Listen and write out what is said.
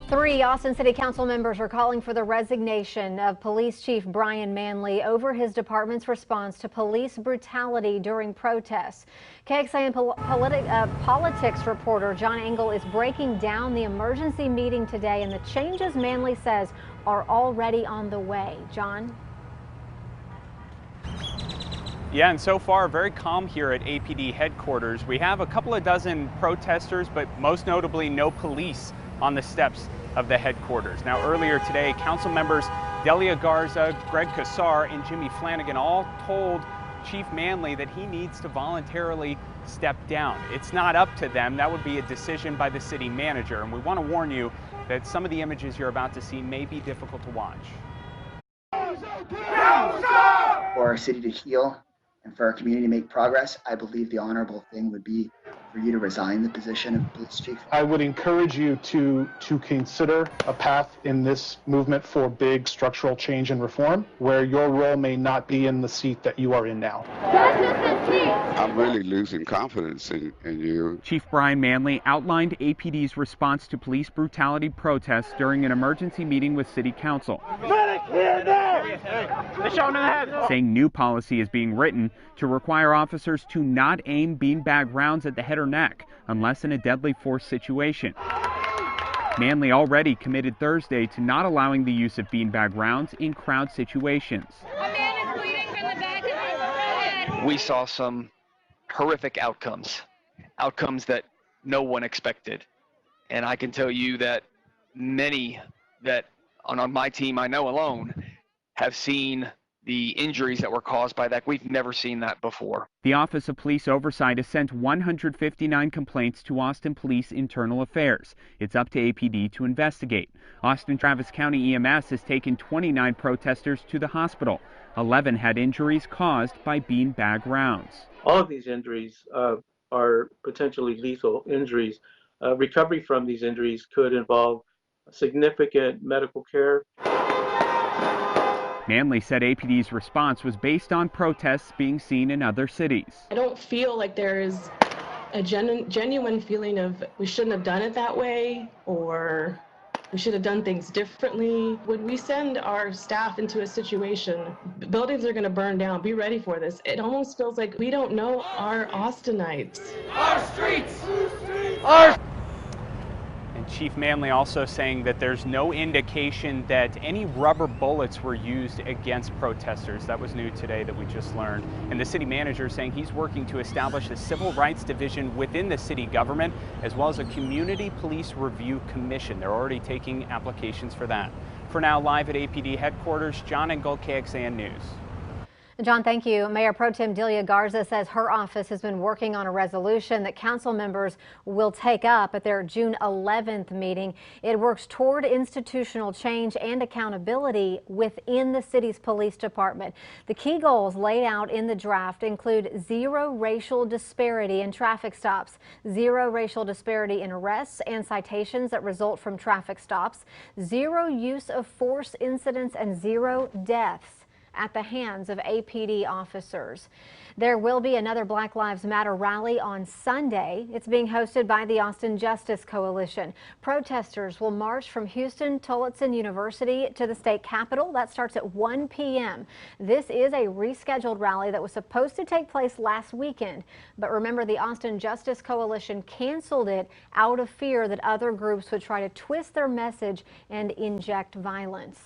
Three Austin City Council members are calling for the resignation of Police Chief Brian Manley over his department's response to police brutality during protests. KXAN politics reporter John Engel is breaking down the emergency meeting today and the changes Manley says are already on the way. John? Yeah, and so far very calm here at APD headquarters. We have a couple of dozen protesters, but most notably no police on the steps of the headquarters. Now earlier today, council members Delia Garza, Greg Kassar, and Jimmy Flanagan all told Chief Manley that he needs to voluntarily step down. It's not up to them. That would be a decision by the city manager. And we want to warn you that some of the images you're about to see may be difficult to watch. For our city to heal and for our community to make progress, I believe the honorable thing would be for you to resign the position of police chief. I would encourage you to consider a path in this movement for big structural change and reform, where your role may not be in the seat that you are in now. I'm really losing confidence in you. Chief Brian Manley outlined APD's response to police brutality protests during an emergency meeting with City Council, saying new policy is being written to require officers to not aim beanbag rounds at the head or neck unless in a deadly force situation. Manley already committed Thursday to not allowing the use of beanbag rounds in crowd situations. A man is bleeding from the back of his head. We saw some horrific outcomes that no one expected. And I can tell you that many that on my team I know alone have seen the injuries that were caused by that. We've never seen that before. The Office of Police Oversight has sent 159 complaints to Austin Police Internal Affairs. It's up to APD to investigate. Austin Travis County EMS has taken 29 protesters to the hospital. 11 had injuries caused by beanbag rounds. All of these injuries are potentially lethal injuries. Recovery from these injuries could involve significant medical care. Manley said APD's response was based on protests being seen in other cities. I don't feel like there is a genuine feeling of we shouldn't have done it that way or we should have done things differently. When we send our staff into a situation, buildings are going to burn down. Be ready for this. It almost feels like we don't know our Austinites. Our streets! Chief Manley also saying that there's no indication that any rubber bullets were used against protesters. That was new today that we just learned. And the city manager saying he's working to establish a civil rights division within the city government, as well as a community police review commission. They're already taking applications for that. For now, live at APD headquarters, John Engel, KXAN News. John, thank you. Mayor Pro Tem Delia Garza says her office has been working on a resolution that council members will take up at their June 11th meeting. It works toward institutional change and accountability within the city's police department. The key goals laid out in the draft include zero racial disparity in traffic stops, zero racial disparity in arrests and citations that result from traffic stops, zero use of force incidents, and zero deaths at the hands of APD officers. There will be another Black Lives Matter rally on Sunday. It's being hosted by the Austin Justice Coalition. Protesters will march from Houston-Tillotson University to the state capitol. That starts at 1 p.m. This is a rescheduled rally that was supposed to take place last weekend. But remember, the Austin Justice Coalition canceled it out of fear that other groups would try to twist their message and inject violence.